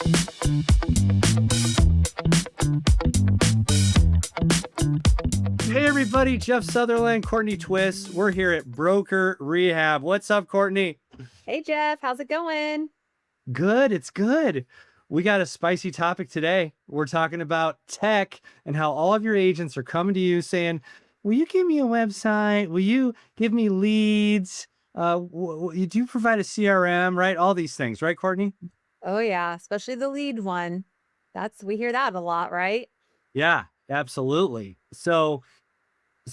Hey everybody, Jeff Sutherland, Courtney Twist. We're here at Broker Rehab. What's up, Courtney? Hey Jeff, how's it going? Good, it's good. We got a spicy topic today. We're talking about tech and how all of your agents are coming to you saying, "Will you give me a website? Will you give me leads? You do provide a CRM, right? All these things, right, Courtney?" Oh yeah, especially the lead one. We hear that a lot, right? Yeah, absolutely. So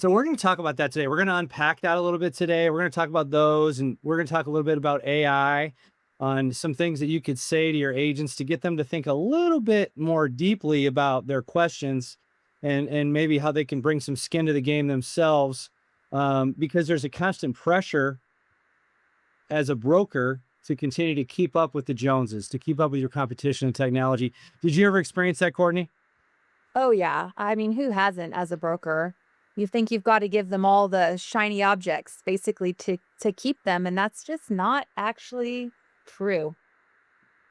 we're going to talk about that today. We're going to unpack that a little bit today. We're going to talk about those, and we're going to talk a little bit about AI on some things that you could say to your agents to get them to think a little bit more deeply about their questions, and maybe how they can bring some skin to the game themselves, because there's a constant pressure as a broker to continue to keep up with the Joneses, to keep up with your competition and technology. Did you ever experience that, Courtney? Oh yeah. I mean, who hasn't as a broker? You think you've got to give them all the shiny objects basically to keep them, and that's just not actually true.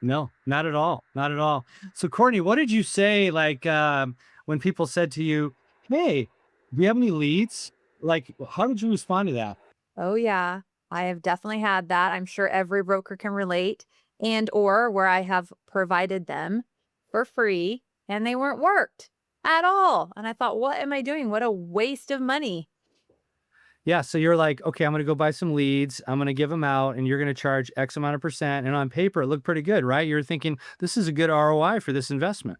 No, not at all. Not at all. So, Courtney, what did you say like when people said to you, "Hey, do you have any leads?" Like, how did you respond to that? Oh yeah. I have definitely had that. I'm sure every broker can relate, and or where I have provided them for free and they weren't worked at all. And I thought, what am I doing? What a waste of money. Yeah, so you're like, "Okay, I'm going to go buy some leads. I'm going to give them out, and you're going to charge X amount of percent." And on paper, it looked pretty good, right? You're thinking this is a good ROI for this investment.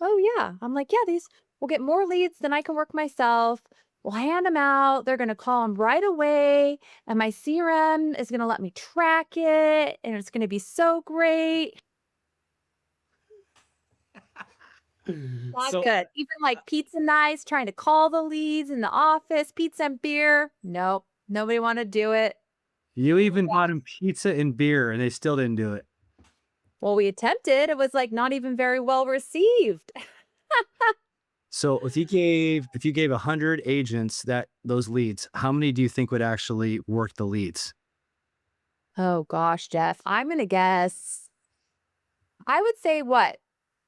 Oh, yeah. I'm like, yeah, these will get more leads than I can work myself. We'll hand them out. They're going to call them right away. And my CRM is going to let me track it. And it's going to be so great. Not So good. Even like pizza nights, trying to call the leads in the office, pizza and beer. Nope. Nobody want to do it. you even bought them pizza and beer, and they still didn't do it. Well, we attempted. It was like not even very well received. So if you gave 100 agents those leads, how many do you think would actually work the leads? Oh gosh, Jeff. I'm going to guess, I would say what?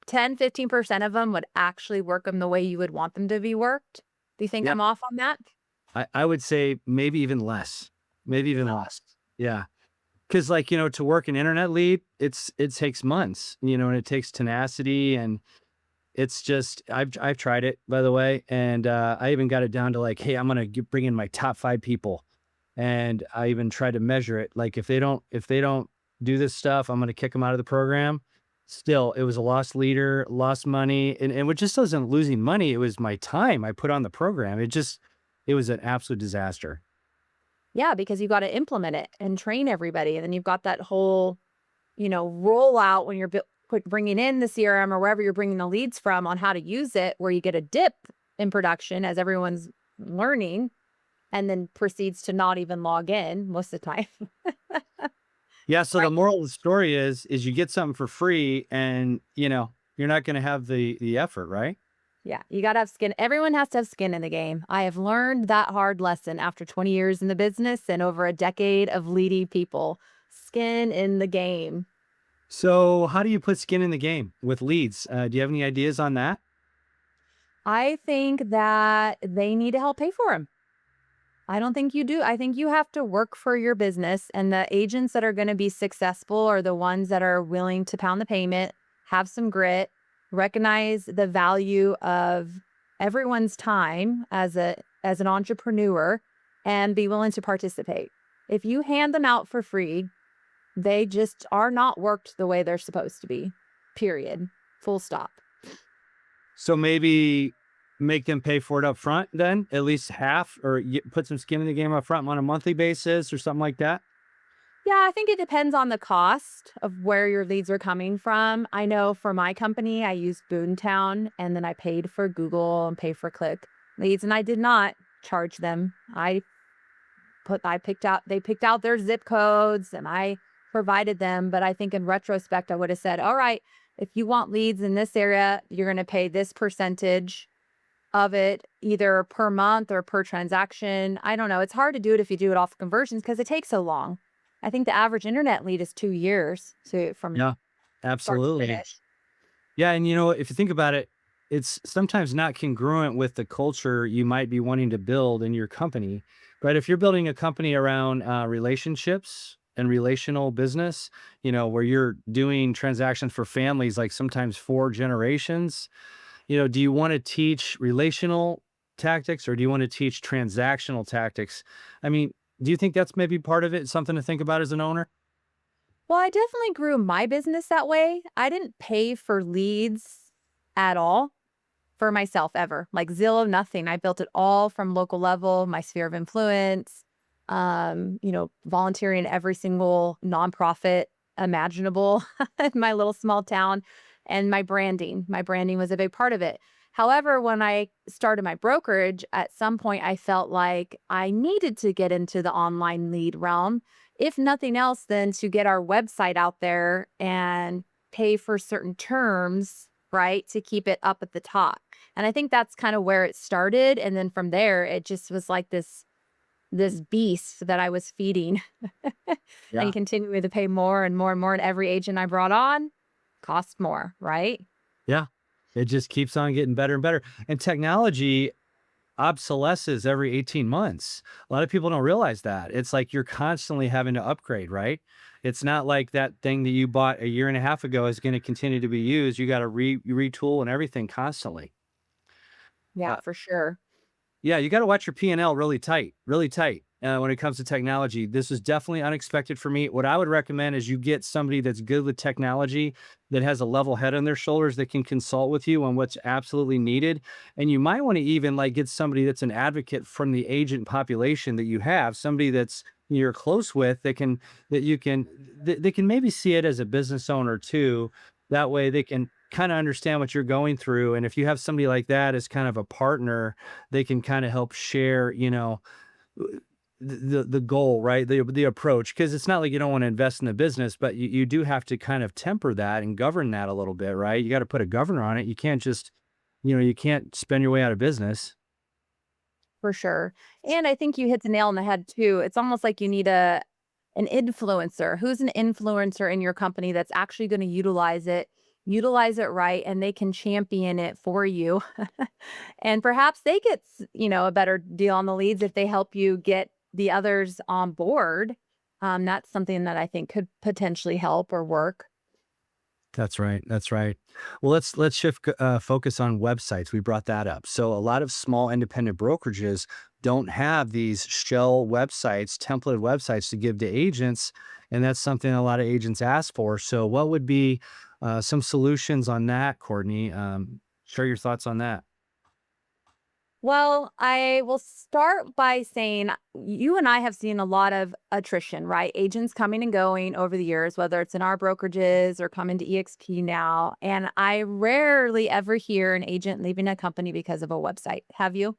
10, 15% of them would actually work them the way you would want them to be worked. Do you think Yeah, I'm off on that? I would say maybe even less. Maybe even less. Yeah. Because to work an internet lead, it takes months, and it takes tenacity, and it's just I've tried it, by the way, and I even got it down to like, hey, I'm gonna bring in my top 5 people, and I even tried to measure it. Like if they don't do this stuff, I'm gonna kick them out of the program. Still, it was a lost leader, lost money, and it just wasn't losing money. It was my time I put on the program. It was an absolute disaster. Yeah, because you got to implement it and train everybody. And then you've got that whole, rollout when you're bringing in the CRM or wherever you're bringing the leads from on how to use it, where you get a dip in production as everyone's learning and then proceeds to not even log in most of the time. Yeah, so Right. the moral of the story is you get something for free, and you're not going to have the effort, right? Yeah, you got to have skin. Everyone has to have skin in the game. I have learned that hard lesson after 20 years in the business and over a decade of leading people. Skin in the game. So how do you put skin in the game with leads? Do you have any ideas on that? I think that they need to help pay for them. I don't think you do. I think you have to work for your business, and the agents that are going to be successful are the ones that are willing to pound the payment, have some grit, recognize the value of everyone's time as an entrepreneur, and be willing to participate. If you hand them out for free, they just are not worked the way they're supposed to be. Period. Full stop. So maybe make them pay for it up front, then at least half, or put some skin in the game up front on a monthly basis or something like that. Yeah, I think it depends on the cost of where your leads are coming from. I know for my company, I used Boomtown and then I paid for Google and pay for click leads, and I did not charge them. They picked out their zip codes and I provided them. But I think in retrospect, I would have said, all right, if you want leads in this area, you're going to pay this percentage of it either per month or per transaction. I don't know. It's hard to do it if you do it off conversions because it takes so long. I think the average internet lead is 2 years. So from Yeah. start to Absolutely. finish. Yeah, and if you think about it, it's sometimes not congruent with the culture you might be wanting to build in your company. But if you're building a company around relationships and relational business, where you're doing transactions for families, like sometimes 4 generations, do you want to teach relational tactics or do you want to teach transactional tactics? I mean, do you think that's maybe part of it, something to think about as an owner? Well, I definitely grew my business that way. I didn't pay for leads at all for myself ever. Like Zillow, nothing. I built it all from local level, my sphere of influence, volunteering in every single nonprofit imaginable in my little small town, and my branding. My branding was a big part of it. However, when I started my brokerage, at some point I felt like I needed to get into the online lead realm, if nothing else, than to get our website out there and pay for certain terms, right, to keep it up at the top. And I think that's kind of where it started, and then from there, it just was like this beast that I was feeding and Yeah. continuing to pay more and more and more, and every agent I brought on cost more, right? Yeah. It just keeps on getting better and better. And technology obsolesces every 18 months. A lot of people don't realize that. It's like you're constantly having to upgrade, right? It's not like that thing that you bought a year and a half ago is going to continue to be used. You got to retool and everything constantly. Yeah, Uh, for sure. Yeah, you gotta watch your P&L really tight, when it comes to technology. This is definitely unexpected for me. What I would recommend is you get somebody that's good with technology, that has a level head on their shoulders, that can consult with you on what's absolutely needed, and you might wanna even, like, get somebody that's an advocate from the agent population that you have, somebody that's you're close with that you can they can maybe see it as a business owner too. That way they can kinda understand what you're going through, and if you have somebody like that as kind of a partner, they can kind of help share, the goal, right? The approach, because it's not like you don't want to invest in the business, but you do have to kind of temper that and govern that a little bit, right? You got to put a governor on it. You can't just, you can't spend your way out of business. For sure. And I think you hit the nail on the head too. It's almost like you need an influencer. Who's an influencer in your company that's actually going to utilize it right, and they can champion it for you. And perhaps they get, a better deal on the leads if they help you get the others on board. That's something that I think could potentially help or work. That's right. That's right. Well, let's shift focus on websites. We brought that up. So a lot of small independent brokerages don't have these shell websites, template websites to give to agents, and that's something a lot of agents ask for. So, what would be some solutions on that, Courtney? Share your thoughts on that. Well, I will start by saying you and I have seen a lot of attrition, right? Agents coming and going over the years, whether it's in our brokerages or coming to EXP now. And I rarely ever hear an agent leaving a company because of a website. Have you?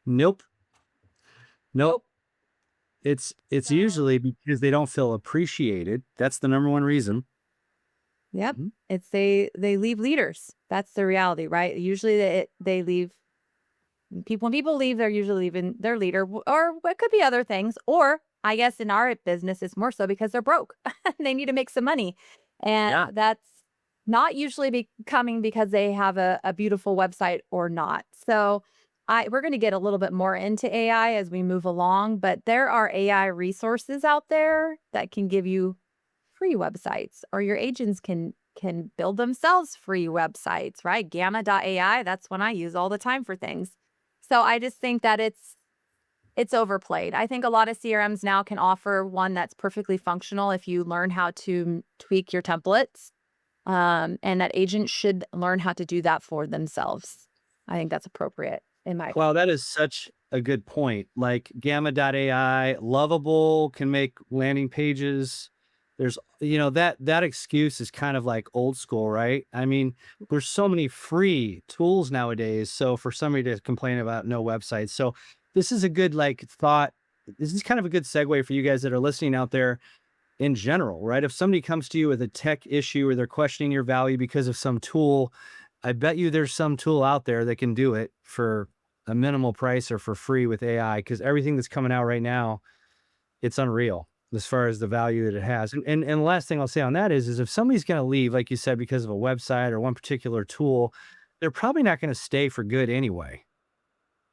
Nope. Nope. Nope. It's So, usually because they don't feel appreciated. That's the number one reason. yep. Mhm. It's they leave leaders. That's the reality, right? Usually they leave people when people leave, they're usually leaving their leader, or it could be other things. Or I guess in our business, it's more so because they're broke. They need to make some money. And Yeah. that's not usually becoming because they have a beautiful website or not. So we're going to get a little bit more into AI as we move along, but there are AI resources out there that can give you free websites, or your agents can build themselves free websites, right? Gamma.ai, that's one I use all the time for things. So I just think that it's overplayed. I think a lot of CRMs now can offer one that's perfectly functional if you learn how to tweak your templates. And that agents should learn how to do that for themselves. I think that's appropriate in my Wow, opinion. that is such a good point. Like Gamma.ai, lovable, can make landing pages. There's, that excuse is kind of like old school, right? I mean, there's so many free tools nowadays. So for somebody to complain about no websites. So this is a good like thought. This is kind of a good segue for you guys that are listening out there in general, right? If somebody comes to you with a tech issue or they're questioning your value because of some tool, I bet you there's some tool out there that can do it for a minimal price or for free with AI, because everything that's coming out right now, it's unreal. as far as the value that it has. And the last thing I'll say on that is if somebody's going to leave, like you said, because of a website or one particular tool, they're probably not going to stay for good anyway.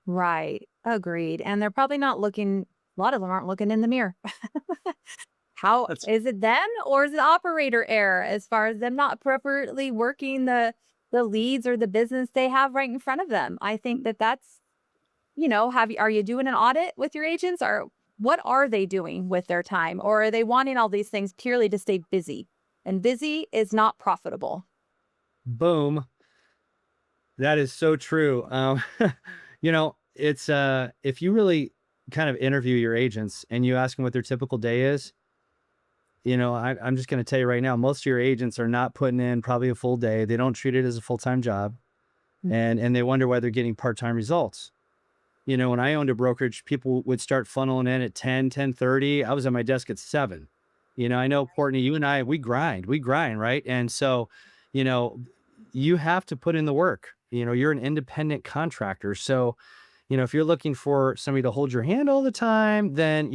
Right. Agreed. And they're probably not looking, a lot of them aren't looking in the mirror. How That's is it them or is it operator error as far as them not appropriately working the leads or the business they have right in front of them? I think that that's, have you are you doing an audit with your agents or what are they doing with their time or are they wanting all these things purely to stay busy? And busy is not profitable. boom. That is so true. It's if you really kind of interview your agents and you ask them what their typical day is, I'm just going to tell you right now, most of your agents are not putting in probably a full day. They don't treat it as a full time job, and they wonder why they're getting part time results. When I owned a brokerage, people would start funneling in at 10, 10:30. I was at my desk at 7. I know, Courtney, you and I, we grind, right? And so, you know, you have to put in the work. You're an independent contractor. So, if you're looking for somebody to hold your hand all the time, then,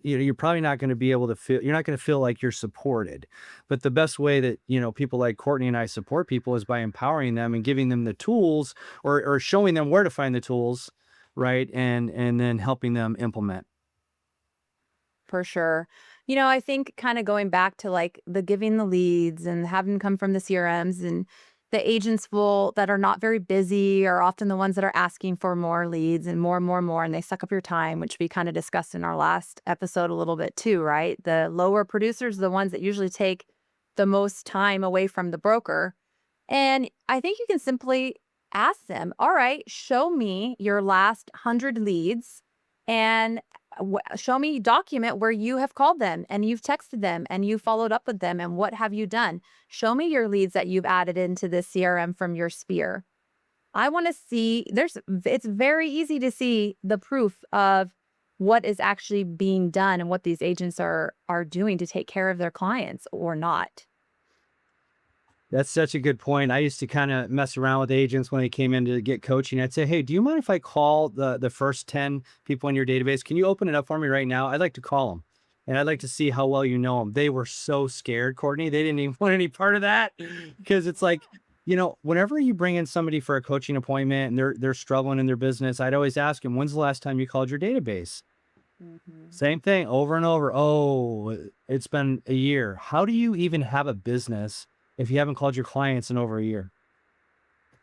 you're probably not going to be able to feel, you're not going to feel like you're supported. But the best way that, people like Courtney and I support people is by empowering them and giving them the tools or showing them where to find the tools, right? And then helping them implement. For sure. I think kind of going back to like the giving the leads and having them come from the CRMs and the agents will that are not very busy are often the ones that are asking for more leads and more and more and more, and they suck up your time, which we kind of discussed in our last episode a little bit too, right? The lower producers are the ones that usually take the most time away from the broker. And I think you can simply ask them, all right, show me your last 100 leads and show me document where you have called them and you've texted them and you followed up with them and what have you done. Show me your leads that you've added into the CRM from your sphere. I want to see it's very easy to see the proof of what is actually being done and what these agents are doing to take care of their clients or not. That's such a good point. I used to kind of mess around with agents when they came in to get coaching. I'd say, "Hey, do you mind if I call the first 10 people in your database? Can you open it up for me right now? I'd like to call them, and I'd like to see how well you know them." They were so scared, Courtney. They didn't even want any part of that because it's like, whenever you bring in somebody for a coaching appointment and they're struggling in their business, I'd always ask them, "When's the last time you called your database?" Mhm. Same thing over and over. Oh, it's been a year. How do you even have a business if you haven't called your clients in over a year?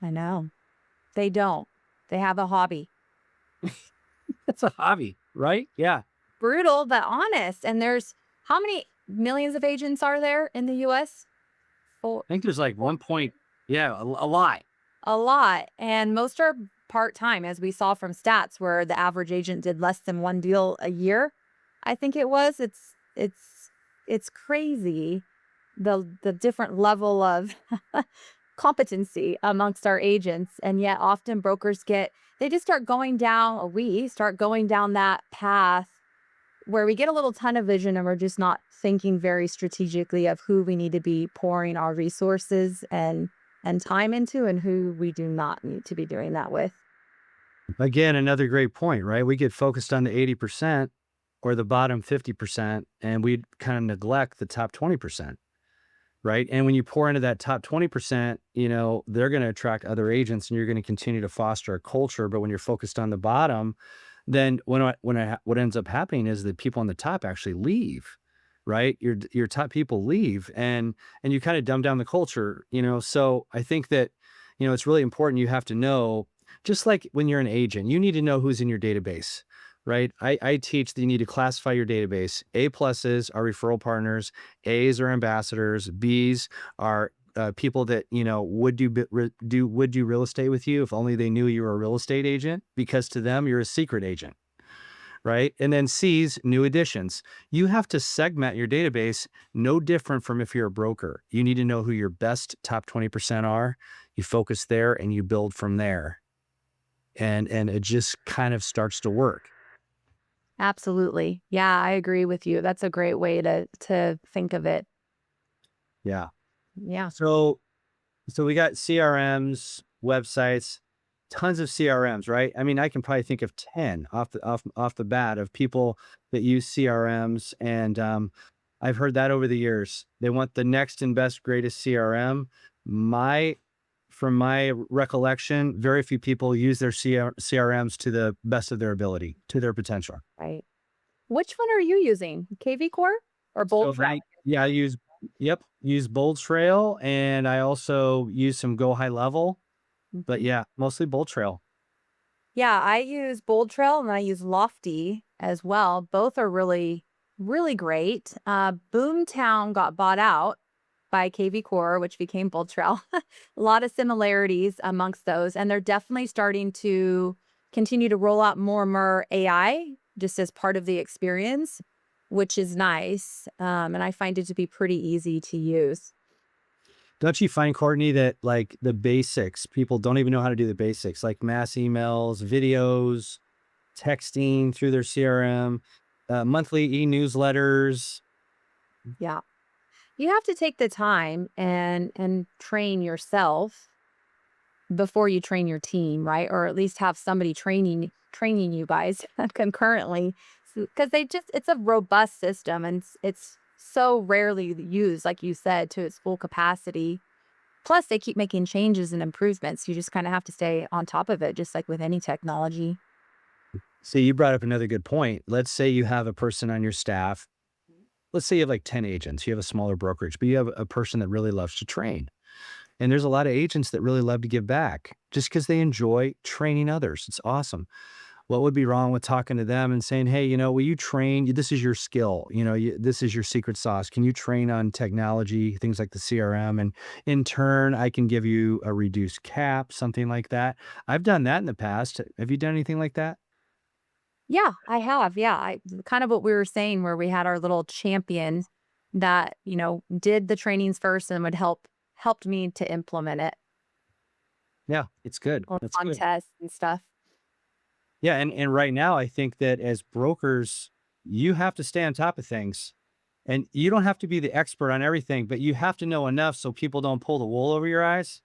I know. They don't. They have a hobby. It's a hobby, right? Yeah. Brutal, but honest. And there's how many millions of agents are there in the US? Four, I think there's like four, 1 point, yeah, a lot. a lot. And most are part time, as we saw from stats, where the average agent did less than one deal a year. I think it was. It's crazy the different level of competency amongst our agents. And yet often brokers they just start going down, or we start going down that path where we get a little tunnel vision and we're just not thinking very strategically of who we need to be pouring our resources and time into and who we do not need to be doing that with. Again, another great point, right? We get focused on the 80% or the bottom 50%, and we kind of neglect the top 20%, right? And when you pour into that top 20%, they're going to attract other agents and you're going to continue to foster a culture. But when you're focused on the bottom, then what ends up happening is that people on the top actually leave, right? Your top people leave, and you kind of dumb down the culture, So I think that, it's really important. You have to know, just like when you're an agent, you need to know who's in your database, right? I teach that you need to classify your database. A pluses are referral partners, A's are ambassadors, B's are people that would do real estate with you if only they knew you were a real estate agent, because to them you're a secret agent, right? And then C's, new additions. You have to segment your database no different from if you're a broker. You need to know who your best top 20% are. You focus there and you build from there, and it just kind of starts to work. Absolutely. Yeah, I agree with you. That's a great way to think of it. Yeah. Yeah. So we got CRMs, websites. tons of CRMs, right? I mean, I can probably think of 10 off the bat of people that use CRMs, and I've heard that over the years. They want the next and best, greatest CRM. My From my recollection, very few people use their CRMs to the best of their ability, to their potential. Right. Which one are you using? KV Core or Bold So Trail? yeah, I use, yep, use Bold Trail, and I also use some Go High Level, but Mhm. yeah, mostly Bold Trail. Yeah, I use Bold Trail and I use Lofty as well. Both are really, really great. Boomtown got bought out by KV Core, which became Bold Trail. A lot of similarities amongst those. And they're definitely starting to continue to roll out more and more AI just as part of the experience, which is nice. And I find it to be pretty easy to use. Don't you find, Courtney, that like the basics, people don't even know how to do the basics, like mass emails, videos, texting through their CRM, monthly e-newsletters. Yeah. You have to take the time and train yourself before you train your team, right? Or at least have somebody training you guys concurrently, because they just it's a robust system and it's so rarely used, like you said, to its full capacity. Plus, they keep making changes and improvements. You just kind of have to stay on top of it, just like with any technology. See, you brought up another good point. Let's say you have a person on your staff. Let's say you have like 10 agents. You have a smaller brokerage, but you have a person that really loves to train. And there's a lot of agents that really love to give back just because they enjoy training others. It's awesome. What would be wrong with talking to them and saying, "Hey, will you train? This is your skill. This is your secret sauce. Can you train on technology, things like the CRM? And in turn, I can give you a reduced cap, something like that." I've done that in the past. Have you done anything like that? Yeah, I have. Yeah, I kind of what we were saying, where we had our little champion that did the trainings first and would helped me to implement it, Yeah, it's good. or That's on good. tests and stuff. Yeah, and right now, I think that as brokers, you have to stay on top of things, and you don't have to be the expert on everything, but you have to know enough so people don't pull the wool over your eyes.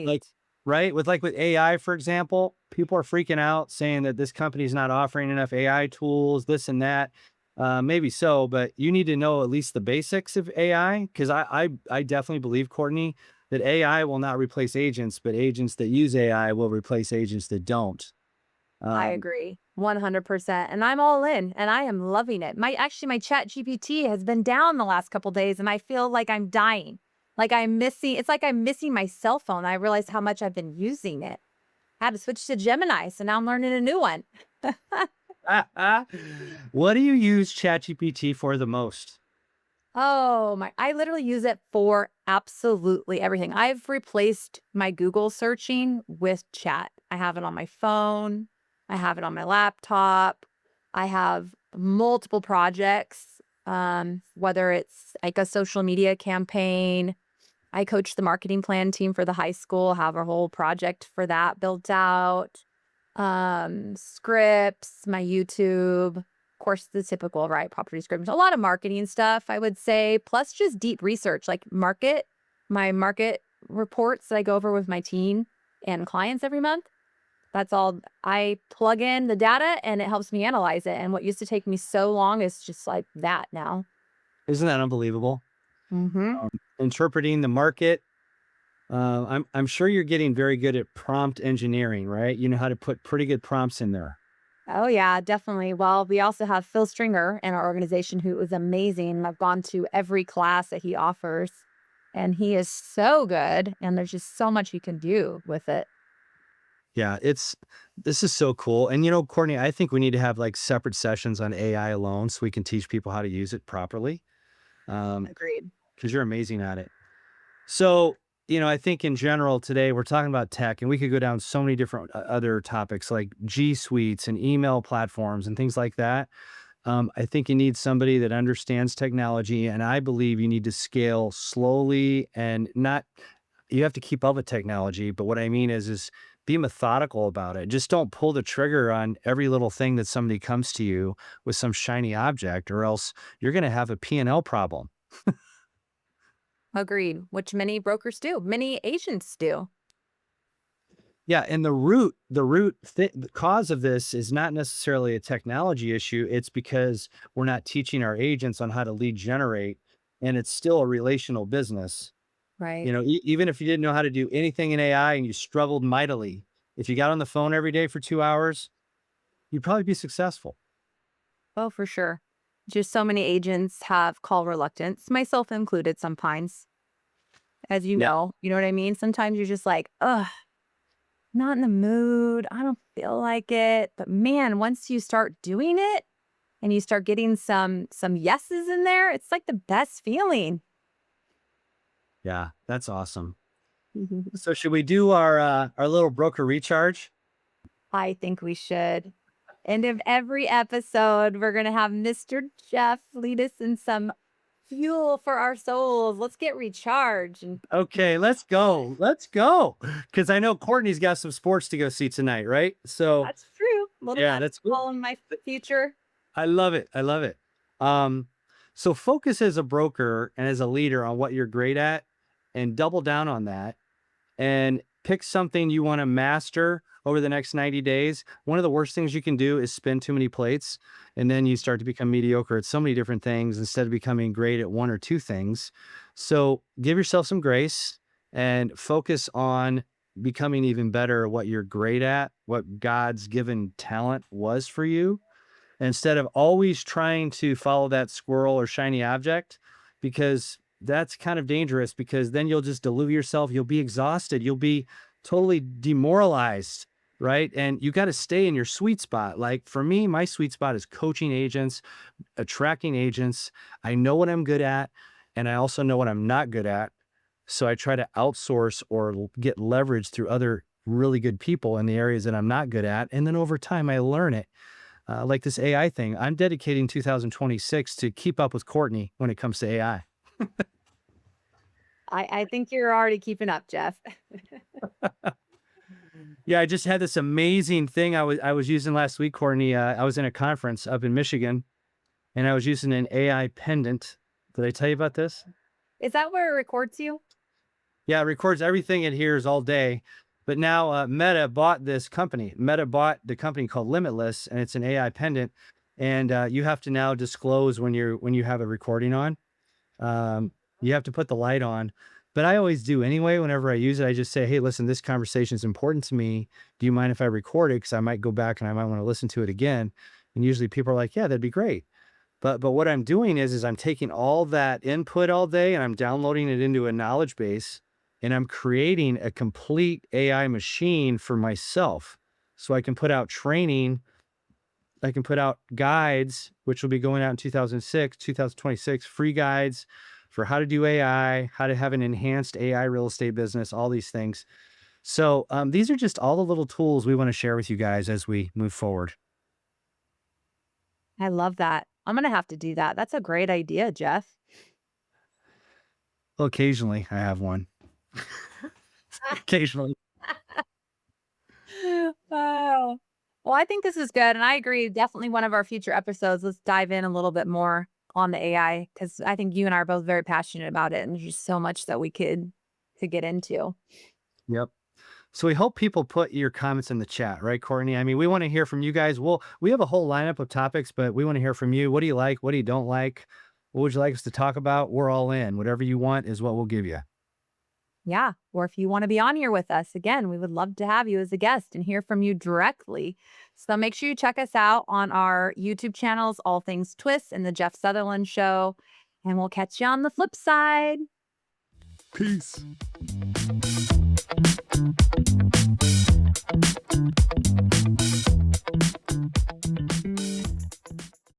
Like, Right. right? With AI, for example, people are freaking out saying that this company is not offering enough AI tools, this and that. Maybe so, but you need to know at least the basics of AI, because I definitely believe, Courtney, that AI will not replace agents, but agents that use AI will replace agents that don't. I Um, agree 100%. And I'm all in and I am loving it. My chat GPT has been down the last couple days and I feel like I'm dying. It's like I'm missing my cell phone. I realized how much I've been using it. I had to switch to Gemini. So now I'm learning a new one. what do you use ChatGPT for the most? Oh my, I literally use it for absolutely everything. I've replaced my Google searching with chat. I have it on my phone. I have it on my laptop. I have multiple projects, whether it's like a social media campaign. I coach the marketing plan team for the high school, have a whole project for that built out. Scripts, my YouTube, of course, the typical, right? Property scripts, a lot of marketing stuff, I would say, plus just deep research, like my market reports that I go over with my team and clients every month. That's all. I plug in the data and it helps me analyze it. And what used to take me so long is just like that now. Isn't that unbelievable? Hmm. Interpreting the market. I'm sure you're getting very good at prompt engineering, right? You know how to put pretty good prompts in there. Oh, yeah, definitely. Well, we also have Phil Stringer in our organization who is amazing. I've gone to every class that he offers, and he is so good. And there's just so much you can do with it. Yeah, this is so cool. And Courtney, I think we need to have like separate sessions on AI alone so we can teach people how to use it properly. Um, Agreed. because you're amazing at it. So, I think in general today we're talking about tech, and we could go down so many different other topics like G Suites and email platforms and things like that. I think you need somebody that understands technology, and I believe you need to scale slowly and not. You have to keep up with technology, but what I mean is be methodical about it. Just don't pull the trigger on every little thing that somebody comes to you with some shiny object, or else you're going to have a P&L problem. Agreed. Which many brokers do, many agents do. Yeah, and the cause of this is not necessarily a technology issue. It's because we're not teaching our agents on how to lead generate, and it's still a relational business. Right. You know, even if you didn't know how to do anything in AI and you struggled mightily, if you got on the phone every day for 2 hours, you'd probably be successful. Oh, for sure. Just so many agents have call reluctance, myself included sometimes, as Yeah. you know what I mean? Sometimes you're just like, ugh, not in the mood. I don't feel like it. But man, once you start doing it and you start getting some yeses in there, it's like the best feeling. Yeah, that's awesome. So should we do our little broker recharge? I think we should. End of every episode, we're gonna have Mr. Jeff lead us in some fuel for our souls. Let's get recharged. And Okay, let's go. Let's go. Because I know Courtney's got some sports to go see tonight, right? So that's true. Little yeah, that's good. basketball in my future. I love it. I love it. Um, so focus as a broker and as a leader on what you're great at and double down on that and pick something you want to master over the next 90 days. One of the worst things you can do is spin too many plates and then you start to become mediocre at so many different things instead of becoming great at one or two things. So give yourself some grace and focus on becoming even better at what you're great at, what God's given talent was for you, instead of always trying to follow that squirrel or shiny object, because that's kind of dangerous because then you'll just delude yourself. You'll be exhausted. You'll be totally demoralized. Right. And you got to stay in your sweet spot. Like for me, my sweet spot is coaching agents, attracting agents. I know what I'm good at, and I also know what I'm not good at. So I try to outsource or get leverage through other really good people in the areas that I'm not good at. And then over time, I learn it, like this AI thing. I'm dedicating 2026 to keep up with Courtney when it comes to AI. I think you're already keeping up, Jeff. Yeah, I just had this amazing thing I was using last week, Courtney. I was in a conference up in Michigan, and I was using an AI pendant. Did I tell you about this? Is that where it records you? Yeah, it records everything it hears all day. But now Meta bought this company. Meta bought the company called Limitless, and it's an AI pendant. And you have to now disclose when you have a recording on. Um, you have to put the light on. But I always do anyway. Whenever I use it, I just say, "Hey, listen, this conversation is important to me. Do you mind if I record it? Because I might go back and I might want to listen to it again." And usually people are like, "Yeah, that'd be great." But what I'm doing is I'm taking all that input all day and I'm downloading it into a knowledge base, and I'm creating a complete AI machine for myself. So I can put out training, I can put out guides, which will be going out in 2026, free guides for how to do AI, how to have an enhanced AI real estate business, all these things. So these are just all the little tools we want to share with you guys as we move forward. I love that. I'm gonna have to do that. That's a great idea, Jeff. Well, occasionally I have one. Occasionally. Wow. Well, I think this is good, and I agree. Definitely one of our future episodes. Let's dive in a little bit more on the AI because I think you and I are both very passionate about it, and there's just so much that we could get into. Yep. So we hope people put your comments in the chat, right, Courtney? I mean, we want to hear from you guys. We have a whole lineup of topics, but we want to hear from you. What do you like? What do you don't like? What would you like us to talk about? We're all in. Whatever you want is what we'll give you. Yeah. Or if you want to be on here with us, again, we would love to have you as a guest and hear from you directly. So make sure you check us out on our YouTube channels, All Things Twist and the Jeff Sutherland Show. And we'll catch you on the flip side. Peace.